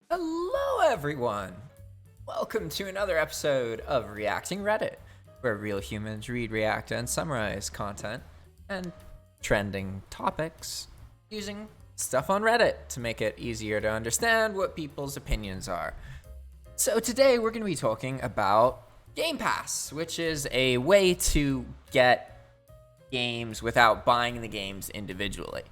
Hello, everyone! Welcome to another episode of Reacting Reddit, where real humans read, react, and summarize content and trending topics using stuff on Reddit to make it easier to understand what people's opinions are. So today we're going to be talking about Gamepass, which is a way to get games without buying the games individually.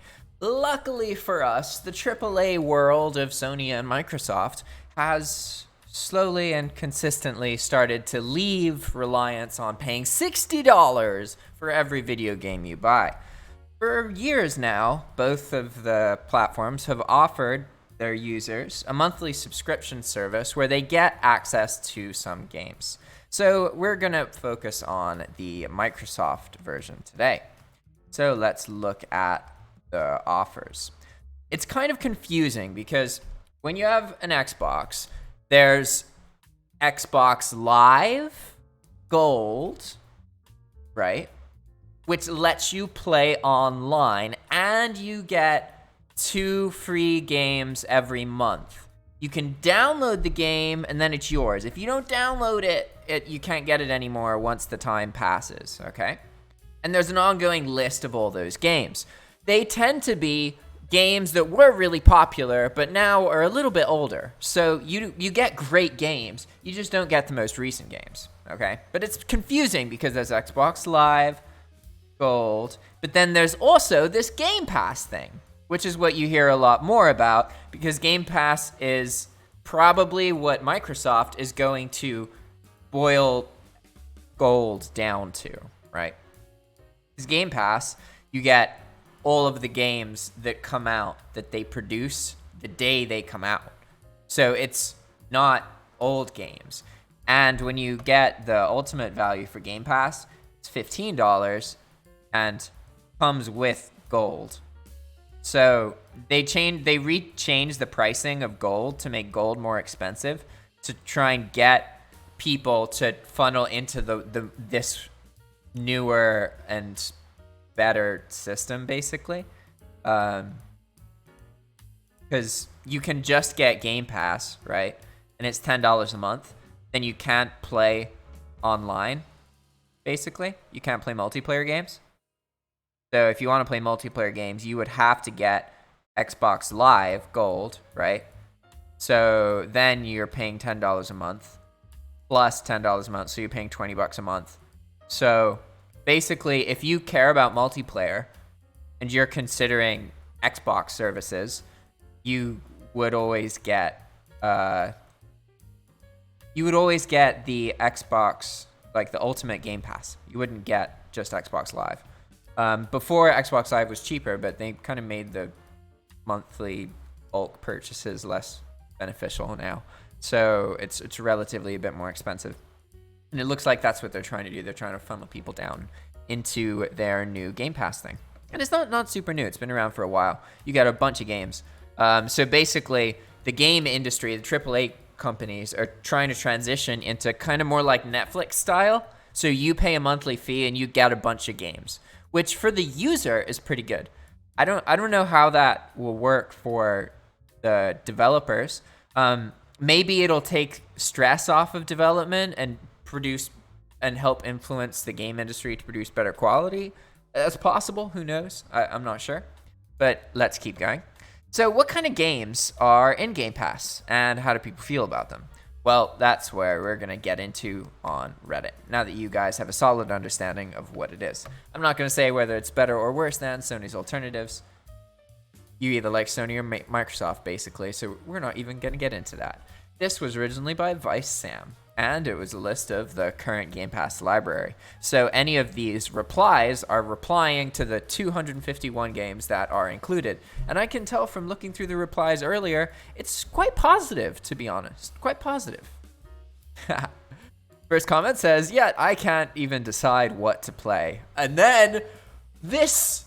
Luckily for us, the AAA world of Sony and Microsoft has slowly and consistently started to leave reliance on paying $60 for every video game you buy. For years now, both of the platforms have offered their users a monthly subscription service where they get access to some games. So we're going to focus on the Microsoft version today. So let's look at the offers. It's kind of confusing because when you have an Xbox, there's Xbox Live Gold, right? Which lets you play online and you get 2 free games every month. You can download the game and then it's yours. If you don't download it, you can't get it anymore once the time passes, okay? And there's an ongoing list of all those games. They tend to be games that were really popular, but now are a little bit older. So you get great games, you just don't get the most recent games, okay? But it's confusing because there's Xbox Live Gold, but then there's also this Game Pass thing, which is what you hear a lot more about because Game Pass is probably what Microsoft is going to boil Gold down to, right? This Game Pass, you get all of the games that come out that they produce the day they come out. So it's not old games. And when you get the ultimate value for Game Pass, it's $15 and comes with gold. So they re-changed the pricing of gold to make gold more expensive to try and get people to funnel into this newer and better system, basically, because you can just get Game Pass, right? And it's $10 a month. Then you can't play online, basically. You can't play multiplayer games. So if you want to play multiplayer games, you would have to get Xbox Live Gold, right? So then you're paying $10 a month plus $10 a month, so you're paying $20 a month. So basically, if you care about multiplayer and you're considering Xbox services, you would always get the Xbox, like the Ultimate Game Pass. You wouldn't get just Xbox Live. Before Xbox Live was cheaper, but they kind of made the monthly bulk purchases less beneficial now. So it's relatively a bit more expensive. And it looks like that's what they're trying to do. They're trying to funnel people down into their new Game Pass thing. And it's not super new. It's been around for a while. You got a bunch of games. So basically, the game industry, the AAA companies, are trying to transition into kind of more like Netflix style. So you pay a monthly fee and you get a bunch of games, which for the user is pretty good. I don't know how that will work for the developers. Maybe it'll take stress off of development and produce and help influence the game industry to produce better quality. That's possible. Who knows? I'm not sure. But let's keep going. So what kind of games are in Game Pass and how do people feel about them? Well, that's where we're going to get into on Reddit, now that you guys have a solid understanding of what it is. I'm not going to say whether it's better or worse than Sony's alternatives. You either like Sony or Microsoft, basically, so we're not even going to get into that. This was originally by Vice Sam, and it was a list of the current Game Pass library. So any of these replies are replying to the 251 games that are included. And I can tell from looking through the replies earlier, it's quite positive, to be honest. Quite positive. First comment says, yeah, I can't even decide what to play. And then this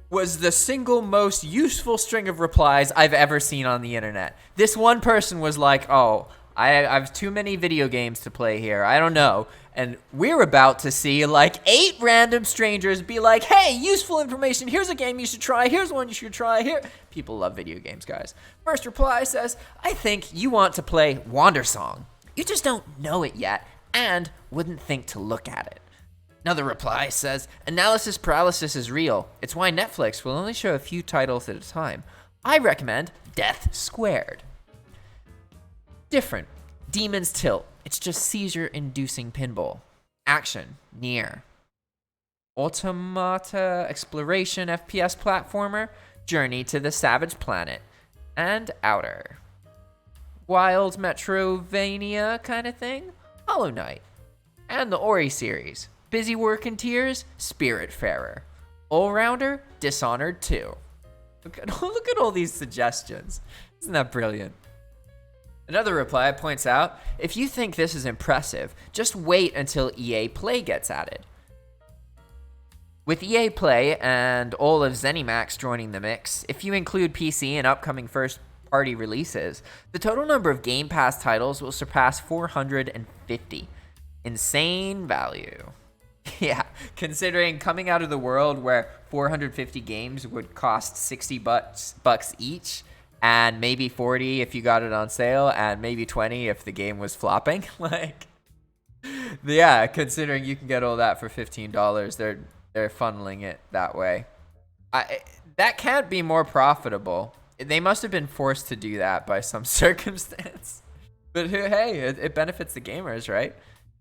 was the single most useful string of replies I've ever seen on the internet. This one person was like, oh, I have too many video games to play here. I don't know. And we're about to see like 8 random strangers be like, hey, useful information. Here's a game you should try. Here's one you should try. Here. People love video games, guys. First reply says, I think you want to play Wandersong. You just don't know it yet and wouldn't think to look at it. Another reply says, analysis paralysis is real. It's why Netflix will only show a few titles at a time. I recommend Death Squared. Different. Demon's Tilt. It's just seizure-inducing pinball. Action. Nier. Automata Exploration FPS platformer. Journey to the Savage Planet. And Outer. Wild Metrovania kind of thing. Hollow Knight. And the Ori series. Busy Work and Tears. Spiritfarer. All-rounder. Dishonored 2. Look at all these suggestions. Isn't that brilliant? Another reply points out, if you think this is impressive, just wait until EA Play gets added. With EA Play and all of ZeniMax joining the mix, if you include PC and upcoming first-party releases, the total number of Game Pass titles will surpass 450. Insane value. Yeah, considering coming out of the world where 450 games would cost $60 each, and maybe 40 if you got it on sale, and maybe 20 if the game was flopping. Like, yeah, considering you can get all that for $15, they're funneling it that way. That can't be more profitable. They must have been forced to do that by some circumstance. But hey, it benefits the gamers, right?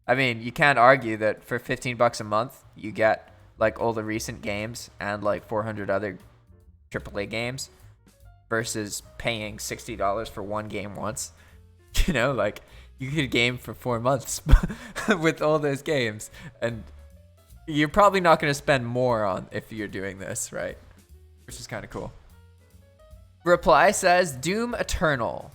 I mean, you can't argue that for $15 a month, you get like all the recent games and like 400 other AAA games. Versus paying $60 for one game once. You know, like, you could game for 4 months with all those games. And you're probably not going to spend more on if you're doing this, right? Which is kind of cool. Reply says, Doom Eternal.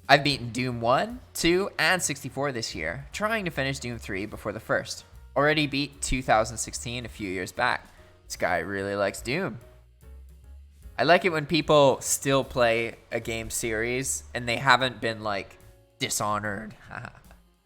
I've beaten Doom 1, 2, and 64 this year, trying to finish Doom 3 before the first. Already beat 2016 a few years back. This guy really likes Doom. I like it when people still play a game series and they haven't been like dishonored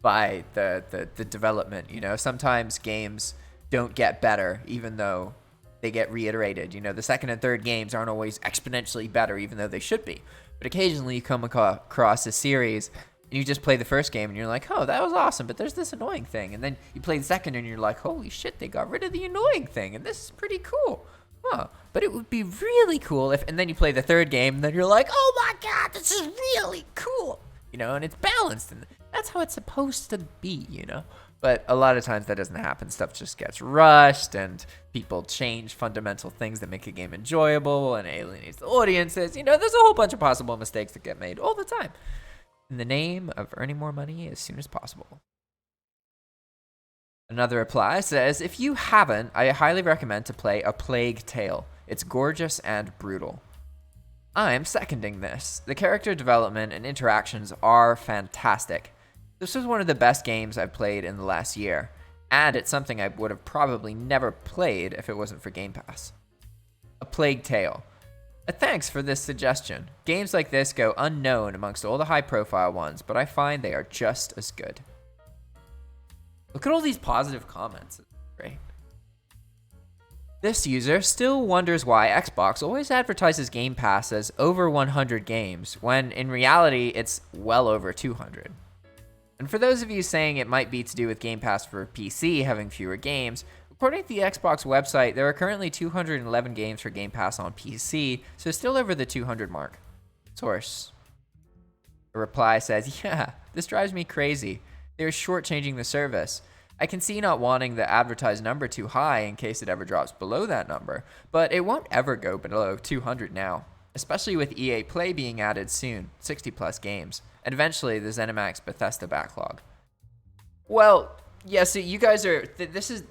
by the development. You know, sometimes games don't get better even though they get reiterated. You know, the second and third games aren't always exponentially better even though they should be. But occasionally you come across a series and you just play the first game and you're like, oh, that was awesome, but there's this annoying thing. And then you play the second and you're like, holy shit, they got rid of the annoying thing and this is pretty cool. Huh. But it would be really cool if, and then you play the third game, and then you're like, oh my god, this is really cool, you know, and it's balanced, and that's how it's supposed to be, you know. But a lot of times that doesn't happen. Stuff just gets rushed, and people change fundamental things that make a game enjoyable, and alienates the audiences. You know, there's a whole bunch of possible mistakes that get made all the time in the name of earning more money as soon as possible. Another reply says, if you haven't, I highly recommend to play A Plague Tale. It's gorgeous and brutal. I'm seconding this. The character development and interactions are fantastic. This was one of the best games I've played in the last year, and it's something I would have probably never played if it wasn't for Game Pass. A Plague Tale. Thanks for this suggestion. Games like this go unknown amongst all the high-profile ones, but I find they are just as good. Look at all these positive comments. It's great. This user still wonders why Xbox always advertises Game Pass as over 100 games, when in reality it's well over 200. And for those of you saying it might be to do with Game Pass for PC having fewer games, according to the Xbox website, there are currently 211 games for Game Pass on PC, so still over the 200 mark. Source. The reply says, yeah, this drives me crazy. They're shortchanging the service. I can see not wanting the advertised number too high in case it ever drops below that number, but it won't ever go below 200 now, especially with EA Play being added soon, 60 plus games, and eventually the ZeniMax Bethesda backlog. Well, yeah, so you guys are,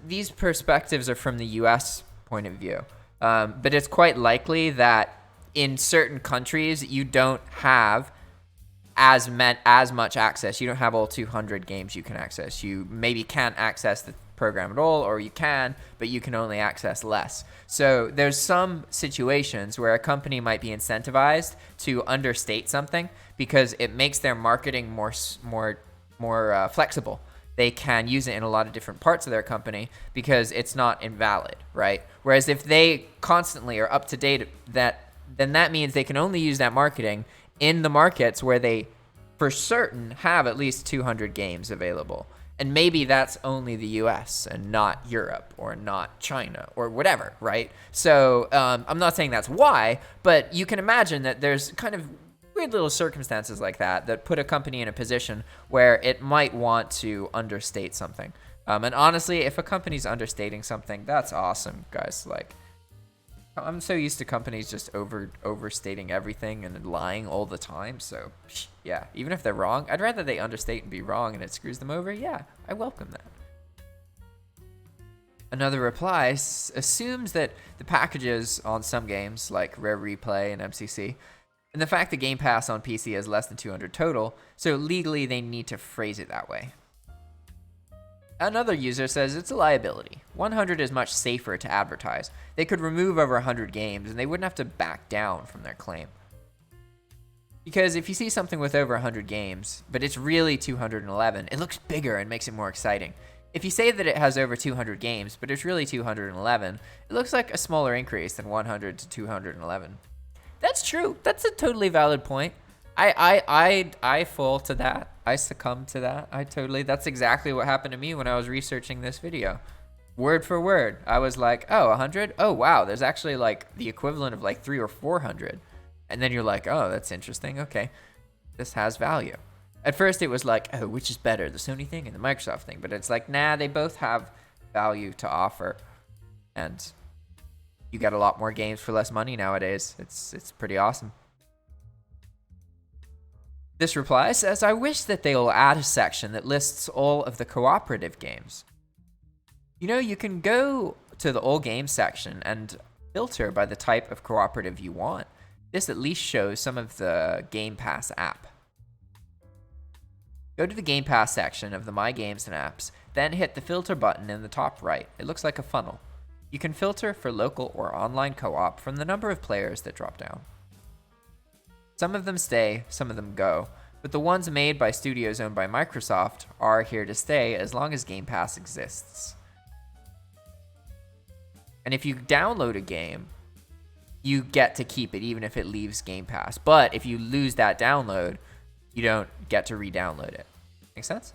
these perspectives are from the US point of view, but it's quite likely that in certain countries you don't have as much access. You don't have all 200 games you can access. You maybe can't access the program at all, or you can, but you can only access less. So there's some situations where a company might be incentivized to understate something because it makes their marketing more flexible. They can use it in a lot of different parts of their company because it's not invalid, right? Whereas if they constantly are up to date, then that means they can only use that marketing in the markets where they for certain have at least 200 games available. And maybe that's only the US and not Europe or not China or whatever, right? So I'm not saying that's why, but you can imagine that there's kind of weird little circumstances like that put a company in a position where it might want to understate something. And honestly, if a company's understating something, that's awesome, guys. Like, I'm so used to companies just overstating everything and lying all the time. So, yeah, even if they're wrong, I'd rather they understate and be wrong and it screws them over. Yeah, I welcome that. Another reply assumes that the packages on some games, like Rare Replay and MCC, and the fact that Game Pass on PC has less than 200 total, so legally they need to phrase it that way. Another user says it's a liability. 100 is much safer to advertise. They could remove over 100 games and they wouldn't have to back down from their claim. Because if you see something with over 100 games, but it's really 211, it looks bigger and makes it more exciting. If you say that it has over 200 games, but it's really 211, it looks like a smaller increase than 100 to 211. That's true. That's a totally valid point. I fall to that. I succumb to that. That's exactly what happened to me when I was researching this video. Word for word. I was like, oh, 100? Oh, wow. There's actually like the equivalent of like 300 or 400. And then you're like, oh, that's interesting. Okay. This has value. At first it was like, oh, which is better, the Sony thing and the Microsoft thing? But it's like, nah, they both have value to offer. And you get a lot more games for less money nowadays. It's pretty awesome. This reply says, I wish that they will add a section that lists all of the cooperative games. You know, you can go to the all games section and filter by the type of cooperative you want. This at least shows some of the Gamepass app. Go to the Gamepass section of the My Games and Apps, then hit the filter button in the top right. It looks like a funnel. You can filter for local or online co-op from the number of players that drop down. Some of them stay, some of them go, but the ones made by studios owned by Microsoft are here to stay as long as Game Pass exists. And if you download a game, you get to keep it even if it leaves Game Pass. But if you lose that download, you don't get to re-download it. Make sense?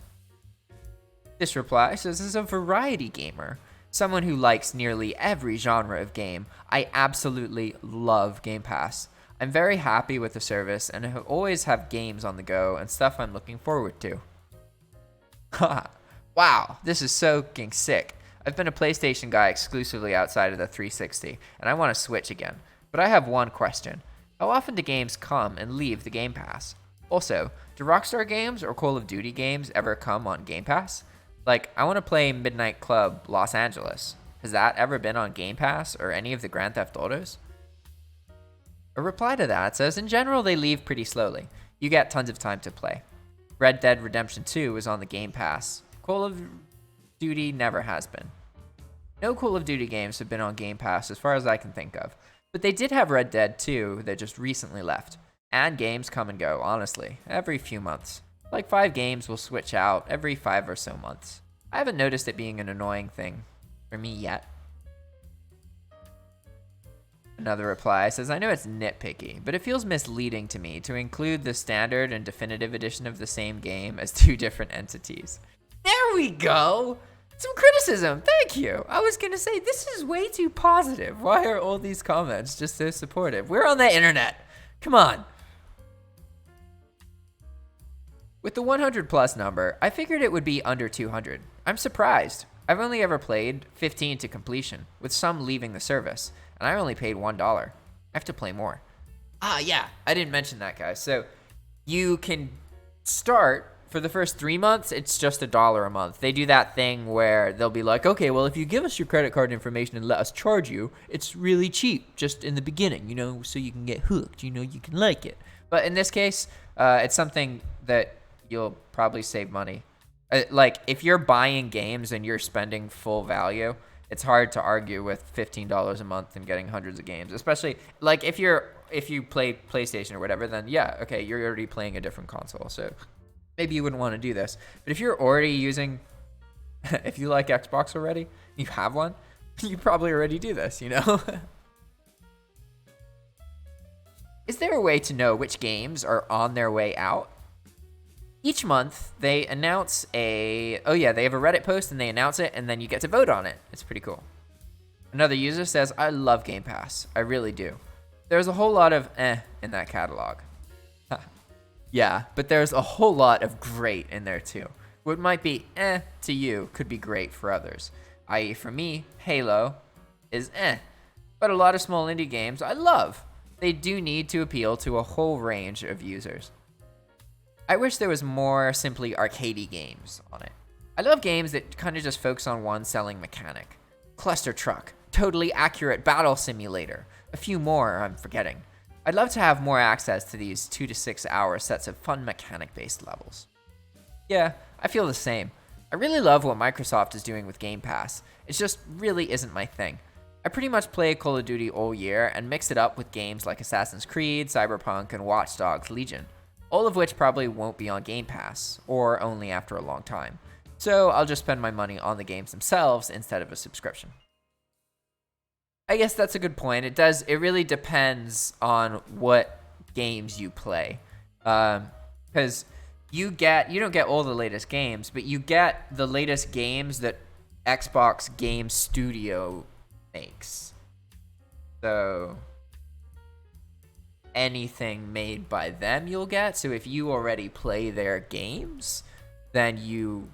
This reply says, as a variety gamer, someone who likes nearly every genre of game, I absolutely love Game Pass. I'm very happy with the service and I always have games on the go and stuff I'm looking forward to. Wow, this is so fucking sick. I've been a PlayStation guy exclusively outside of the 360, and I want to switch again. But I have one question. How often do games come and leave the Game Pass? Also, do Rockstar games or Call of Duty games ever come on Game Pass? Like, I want to play Midnight Club Los Angeles. Has that ever been on Game Pass or any of the Grand Theft Autos? A reply to that says, in general, they leave pretty slowly. You get tons of time to play. Red Dead Redemption 2 is on the Game Pass. Call of Duty never has been. No Call of Duty games have been on Game Pass as far as I can think of. But they did have Red Dead 2 that just recently left. And games come and go, honestly, every few months. Like 5 games will switch out every 5 or so months. I haven't noticed it being an annoying thing for me yet. Another reply says, I know it's nitpicky, but it feels misleading to me to include the standard and definitive edition of the same game as 2 different entities. There we go! Some criticism, thank you! I was gonna say, this is way too positive. Why are all these comments just so supportive? We're on the internet! Come on! With the 100 plus number, I figured it would be under 200. I'm surprised. I've only ever played 15 to completion, with some leaving the service, and I only paid $1. I have to play more. Ah, yeah, I didn't mention that, guys. So you can start for the first 3 months, it's just $1 a month. They do that thing where they'll be like, okay, well, if you give us your credit card information and let us charge you, it's really cheap just in the beginning, so you can get hooked, you can like it. But in this case, it's something that you'll probably save money Like, if you're buying games and you're spending full value, it's hard to argue with $15 a month and getting hundreds of games. Especially, like, if you play PlayStation or whatever, then yeah, okay, you're already playing a different console, so maybe you wouldn't want to do this. But if you're already using, if you like Xbox already, you have one, you probably already do this, you know? Is there a way to know which games are on their way out? Each month, they announce they have a Reddit post and they announce it, and then you get to vote on it. It's pretty cool. Another user says, I love Game Pass. I really do. There's a whole lot of in that catalog. Yeah, but there's a whole lot of great in there too. What might be to you could be great for others. I.e. for me, Halo is but a lot of small indie games I love. They do need to appeal to a whole range of users. I wish there was more simply arcadey games on it. I love games that kind of just focus on one selling mechanic. Cluster Truck, Totally Accurate Battle Simulator, a few more I'm forgetting. I'd love to have more access to these 2 to 6 hour sets of fun mechanic-based levels. Yeah, I feel the same. I really love what Microsoft is doing with Game Pass. It just really isn't my thing. I pretty much play Call of Duty all year and mix it up with games like Assassin's Creed, Cyberpunk, and Watch Dogs Legion. All of which probably won't be on Game Pass, or only after a long time. So I'll just spend my money on the games themselves instead of a subscription. I guess that's a good point. It really depends on what games you play. Because you don't get all the latest games, but you get the latest games that Xbox Game Studio makes. So anything made by them you'll get. So if you already play their games, then you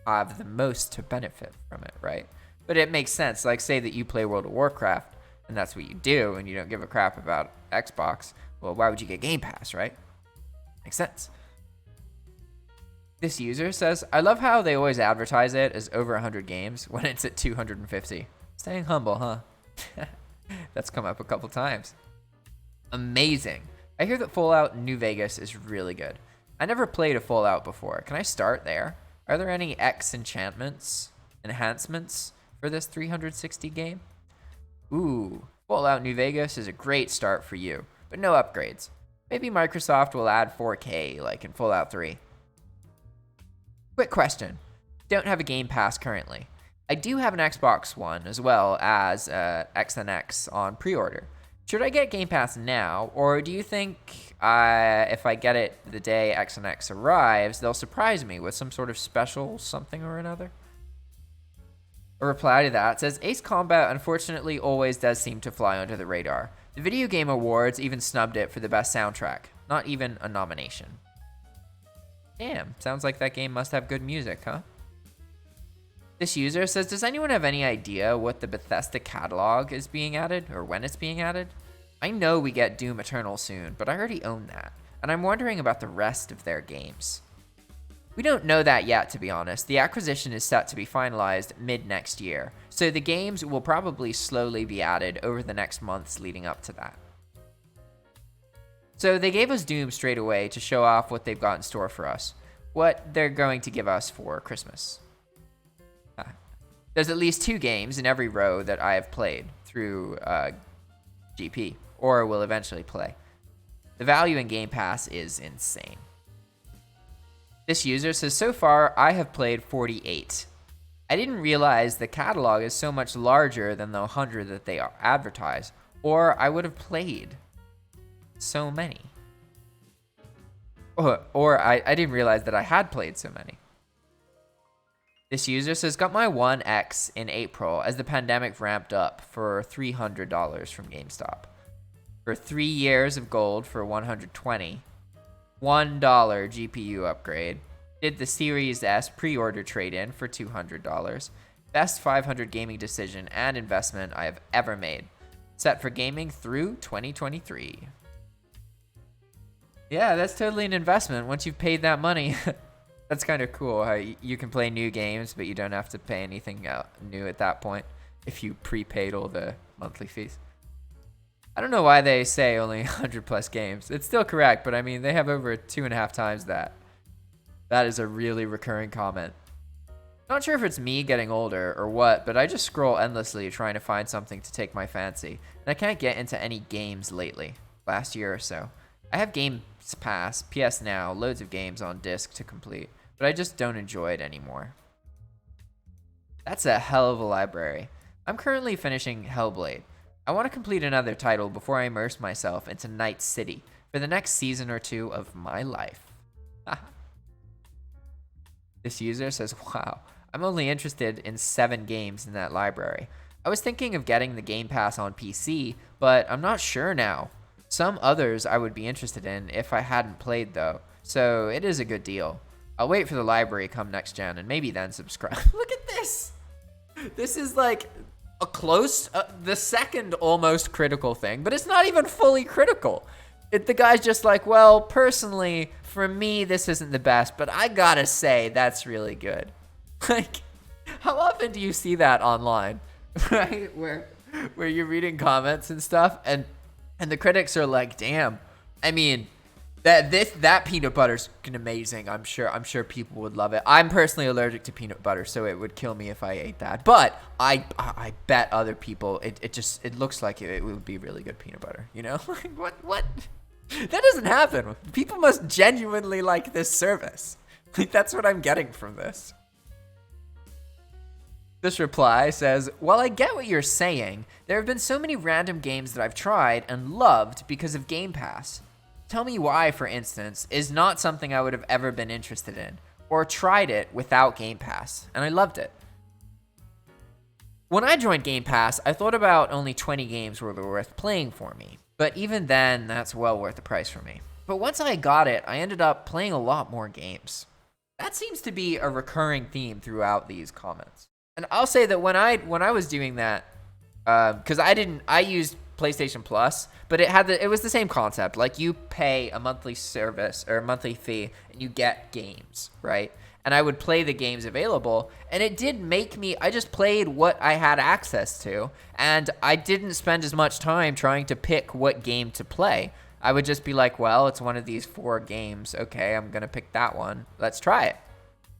have the most to benefit from it, right? But it makes sense. Like, say that you play World of Warcraft and that's what you do and you don't give a crap about Xbox. Well, why would you get Game Pass, right? Makes sense. This user says, I love how they always advertise it as over 100 games when it's at 250. Staying humble, huh? That's come up a couple times. Amazing. I hear that Fallout New Vegas is really good. I never played a Fallout before. Can I start there? Are there any enhancements for this 360 game? Ooh, Fallout New Vegas is a great start for you, but no upgrades. Maybe Microsoft will add 4K like in Fallout 3. Quick question. Don't have a Game Pass currently. I do have an Xbox One as well as X and X on pre-order. Should I get Game Pass now, or do you think if I get it the day X and X arrives, they'll surprise me with some sort of special something or another? A reply to that says, Ace Combat unfortunately always does seem to fly under the radar. The Video Game Awards even snubbed it for the best soundtrack. Not even a nomination. Damn, sounds like that game must have good music, huh? This user says, does anyone have any idea what the Bethesda catalog is being added, or when it's being added? I know we get Doom Eternal soon, but I already own that, and I'm wondering about the rest of their games. We don't know that yet, to be honest. The acquisition is set to be finalized mid-next year, so the games will probably slowly be added over the next months leading up to that. So they gave us Doom straight away to show off what they've got in store for us, what they're going to give us for Christmas. There's at least 2 games in every row that I have played through GP, or will eventually play. The value in Game Pass is insane. This user says, so far I have played 48. I didn't realize the catalog is so much larger than the 100 that they advertise, or I would have played so many. Or I didn't realize that I had played so many. This user says, got my One X in April as the pandemic ramped up for $300 from GameStop. For 3 years of gold for $120. $1 GPU upgrade. Did the Series S pre-order trade-in for $200. Best 500 gaming decision and investment I have ever made. Set for gaming through 2023. Yeah, that's totally an investment once you've paid that money. That's kind of cool how you can play new games, but you don't have to pay anything new at that point if you prepaid all the monthly fees. I don't know why they say only 100 plus games. It's still correct, but I mean, they have over 2.5 times that. That is a really recurring comment. Not sure if it's me getting older or what, but I just scroll endlessly trying to find something to take my fancy, and I can't get into any games lately, last year or so. I have Gamepass, PS Now, loads of games on disc to complete, but I just don't enjoy it anymore. That's a hell of a library. I'm currently finishing Hellblade. I want to complete another title before I immerse myself into Night City for the next season or two of my life. This user says, wow, I'm only interested in 7 games in that library. I was thinking of getting the Game Pass on PC, but I'm not sure now. Some others I would be interested in if I hadn't played though, so it is a good deal. I'll wait for the library come next gen and maybe then subscribe. Look at this! This is like a close, the second almost critical thing, but it's not even fully critical. The guy's just like, well, personally, for me, this isn't the best, but I gotta say, that's really good. Like, how often do you see that online, right? Where you're reading comments and stuff, and the critics are like, damn, I mean, that peanut butter's amazing. I'm sure people would love it. I'm personally allergic to peanut butter, so it would kill me if I ate that. But I bet other people, it looks like it would be really good peanut butter. You know, what? That doesn't happen. People must genuinely like this service. Like, that's what I'm getting from this. This reply says, while I get what you're saying, there have been so many random games that I've tried and loved because of Game Pass. Tell Me Why, for instance, is not something I would have ever been interested in, or tried it without Game Pass, and I loved it. When I joined Game Pass, I thought about only 20 games were worth playing for me, but even then, that's well worth the price for me. But once I got it, I ended up playing a lot more games. That seems to be a recurring theme throughout these comments. And I'll say that when I was doing that, because I used PlayStation Plus, but it was the same concept. Like, you pay a monthly service or a monthly fee and you get games, right? And I would play the games available, and it did make me, I just played what I had access to, and I didn't spend as much time trying to pick what game to play. I would just be like, well, it's one of these 4 games. Okay, I'm gonna pick that one. Let's try it.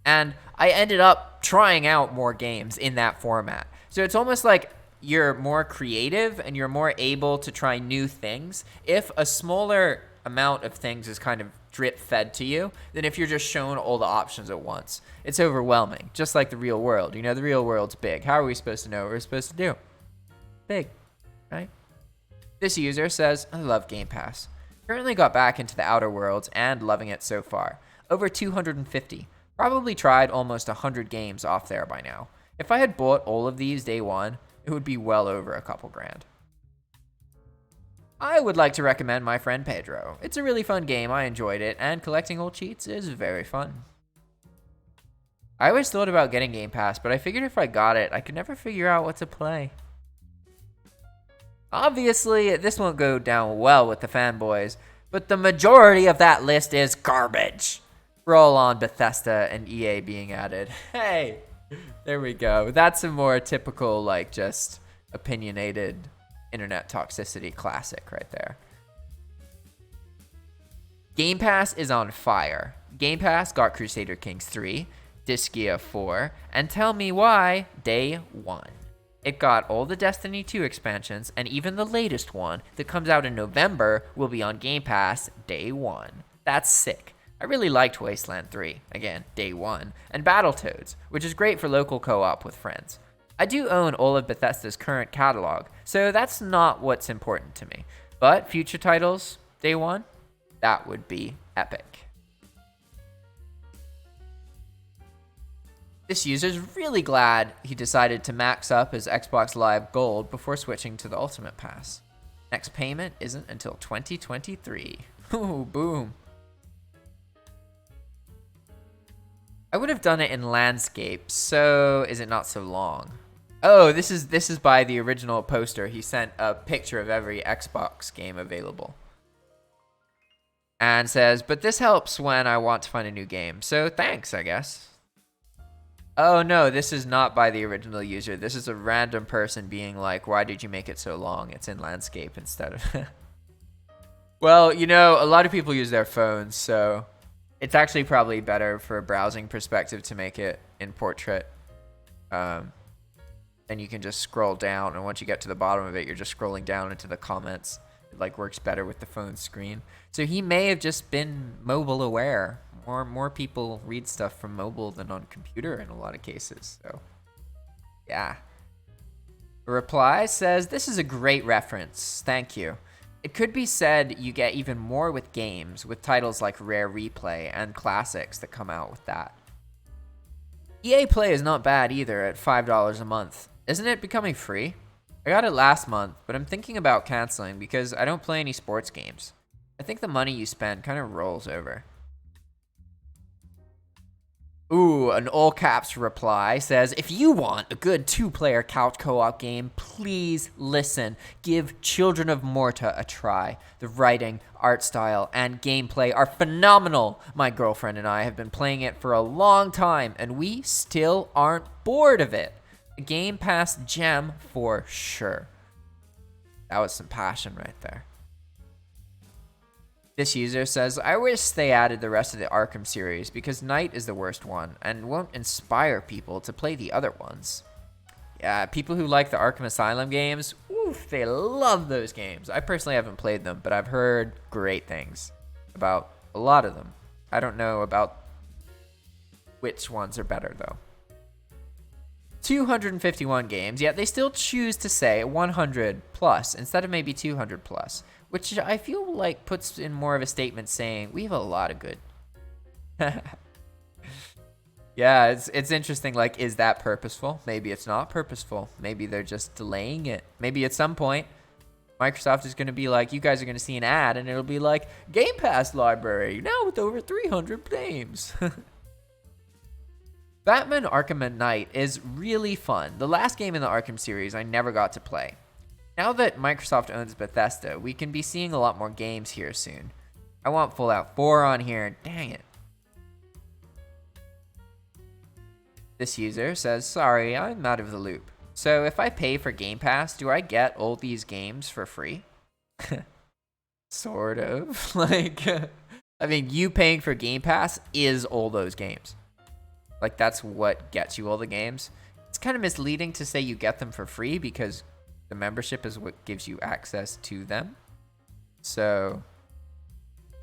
And I ended up trying out more games in that format. So it's almost like you're more creative and you're more able to try new things if a smaller amount of things is kind of drip fed to you than if you're just shown all the options at once. It's overwhelming, just like the real world. You know, the real world's big. How are we supposed to know what we're supposed to do? Big, right? This user says, I love Game Pass. Currently got back into the Outer Worlds and loving it so far. Over 250. Probably tried almost 100 games off there by now. If I had bought all of these day one, it would be well over a couple grand. I would like to recommend my friend Pedro. It's a really fun game, I enjoyed it, and collecting old cheats is very fun. I always thought about getting Game Pass, but I figured if I got it, I could never figure out what to play. Obviously, this won't go down well with the fanboys, but the majority of that list is garbage. Roll on Bethesda and EA being added. Hey, there we go. That's a more typical, like, just opinionated internet toxicity classic right there. Game Pass is on fire. Game Pass got Crusader Kings 3, Disgaea 4, and Tell Me Why day 1. It got all the Destiny 2 expansions, and even the latest one that comes out in November will be on Game Pass day 1. That's sick. I really liked Wasteland 3, again, day 1, and Battletoads, which is great for local co-op with friends. I do own all of Bethesda's current catalog, so that's not what's important to me. But future titles, day 1, that would be epic. This user's really glad he decided to max up his Xbox Live Gold before switching to the Ultimate Pass. Next payment isn't until 2023. Ooh, boom. I would have done it in landscape, so is it not so long? Oh, this is by the original poster. He sent a picture of every Xbox game available. And says, but this helps when I want to find a new game, so thanks, I guess. Oh no, this is not by the original user. This is a random person being like, why did you make it so long? It's in landscape instead of... Well, you know, a lot of people use their phones, so It's actually probably better for a browsing perspective to make it in portrait. Then you can just scroll down, and once you get to the bottom of it, you're just scrolling down into the comments. It like works better with the phone screen. So he may have just been mobile aware. More people read stuff from mobile than on computer in a lot of cases. So yeah. The reply says, "This is a great reference. Thank you. It could be said you get even more with games, with titles like Rare Replay and classics that come out with that. EA Play is not bad either at $5 a month. Isn't it becoming free? I got it last month, but I'm thinking about canceling because I don't play any sports games. I think the money you spend kind of rolls over." Ooh, an all caps reply says, "If you want a good 2-player couch co-op game, please listen. Give Children of Morta a try. The writing, art style, and gameplay are phenomenal. My girlfriend and I have been playing it for a long time, and we still aren't bored of it. A Gamepass gem for sure." That was some passion right there. This user says, "I wish they added the rest of the Arkham series because Knight is the worst one and won't inspire people to play the other ones." Yeah, people who like the Arkham Asylum games, oof, they love those games. I personally haven't played them, but I've heard great things about a lot of them. I don't know about which ones are better though. 251 games, yet they still choose to say 100 plus instead of maybe 200 plus, which I feel like puts in more of a statement saying we have a lot of good. Yeah, it's interesting. Like, is that purposeful? Maybe it's not purposeful. Maybe they're just delaying it. Maybe at some point, Microsoft is going to be like, you guys are going to see an ad, and it'll be like, Game Pass library, now with over 300 games. Batman Arkham Knight is really fun. The last game in the Arkham series I never got to play. Now that Microsoft owns Bethesda, we can be seeing a lot more games here soon. I want Fallout 4 on here, dang it. This user says, "Sorry, I'm out of the loop. So if I pay for Game Pass, do I get all these games for free?" Sort of. Like, I mean, you paying for Game Pass is all those games. Like, that's what gets you all the games. It's kind of misleading to say you get them for free because the membership is what gives you access to them. So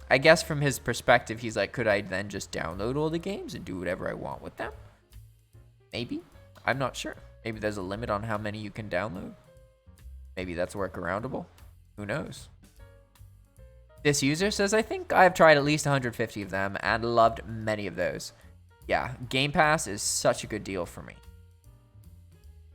I guess from his perspective, he's like, could I then just download all the games and do whatever I want with them? Maybe. I'm not sure. Maybe there's a limit on how many you can download. Maybe that's workaroundable. Who knows? This user says, "I think I've tried at least 150 of them and loved many of those. Yeah, Game Pass is such a good deal for me.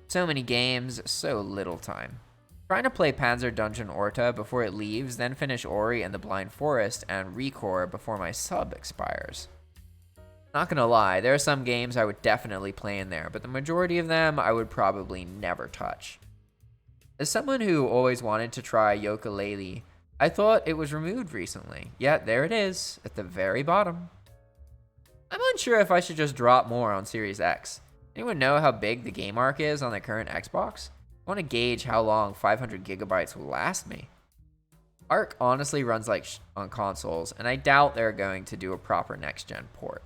So many games, so little time. Trying to play Panzer Dungeon Orta before it leaves, then finish Ori and the Blind Forest and Recore before my sub expires. Not gonna lie, there are some games I would definitely play in there, but the majority of them I would probably never touch. As someone who always wanted to try Yooka-Laylee, I thought it was removed recently, yet there it is, at the very bottom. I'm unsure if I should just drop more on Series X. Anyone know how big the game arc is on the current Xbox? I want to gauge how long 500 gigabytes will last me. Arc honestly runs like on consoles, and I doubt they're going to do a proper next-gen port.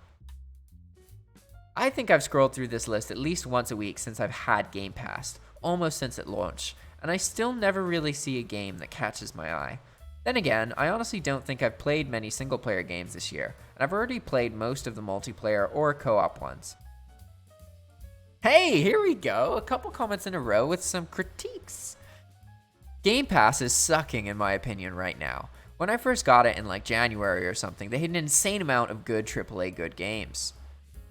I think I've scrolled through this list at least once a week since I've had Game Pass, almost since it launched, and I still never really see a game that catches my eye. Then again, I honestly don't think I've played many single-player games this year, and I've already played most of the multiplayer or co-op ones. Hey, here we go. A couple comments in a row with some critiques. Game Pass is sucking in my opinion right now. When I first got it in like January or something, they had an insane amount of good AAA good games.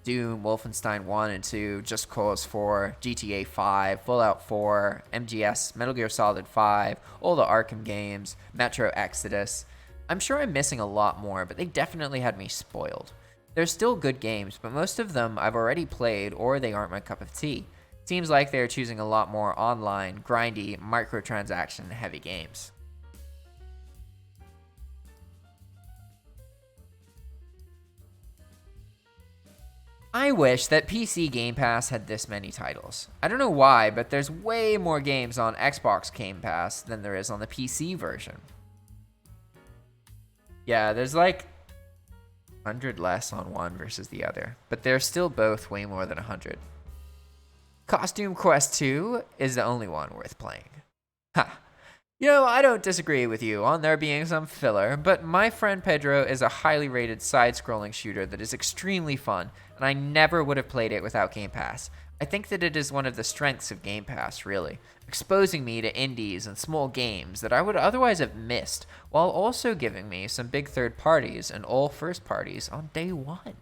Doom, Wolfenstein 1 and 2, Just Cause 4, GTA 5, Fallout 4, MGS, Metal Gear Solid 5, all the Arkham games, Metro Exodus. I'm sure I'm missing a lot more, but they definitely had me spoiled. They're still good games, but most of them I've already played or they aren't my cup of tea. Seems like they're choosing a lot more online, grindy, microtransaction heavy games. I wish that PC Game Pass had this many titles. I don't know why, but there's way more games on Xbox Game Pass than there is on the PC version. Yeah, there's like 100 less on one versus the other, but they're still both way more than 100. Costume Quest 2 is the only one worth playing. Ha! You know, I don't disagree with you on there being some filler, but My Friend Pedro is a highly rated side-scrolling shooter that is extremely fun, and I never would have played it without Game Pass. I think that it is one of the strengths of Game Pass, really, exposing me to indies and small games that I would otherwise have missed, while also giving me some big third parties and all first parties on day one.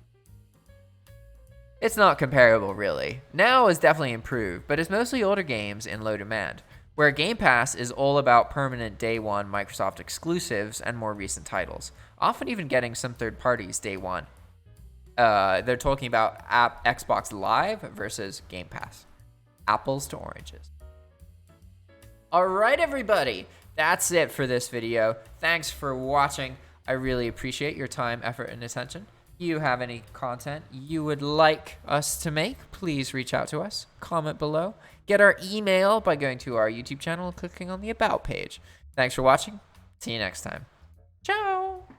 It's not comparable, really. Now is definitely improved, but it's mostly older games in low demand, where Game Pass is all about permanent day one Microsoft exclusives and more recent titles, often even getting some third parties day one. They're talking about Xbox Live versus Game Pass. Apples to oranges. All right, everybody. That's it for this video. Thanks for watching. I really appreciate your time, effort, and attention. If you have any content you would like us to make, please reach out to us. Comment below. Get our email by going to our YouTube channel and clicking on the About page. Thanks for watching. See you next time. Ciao.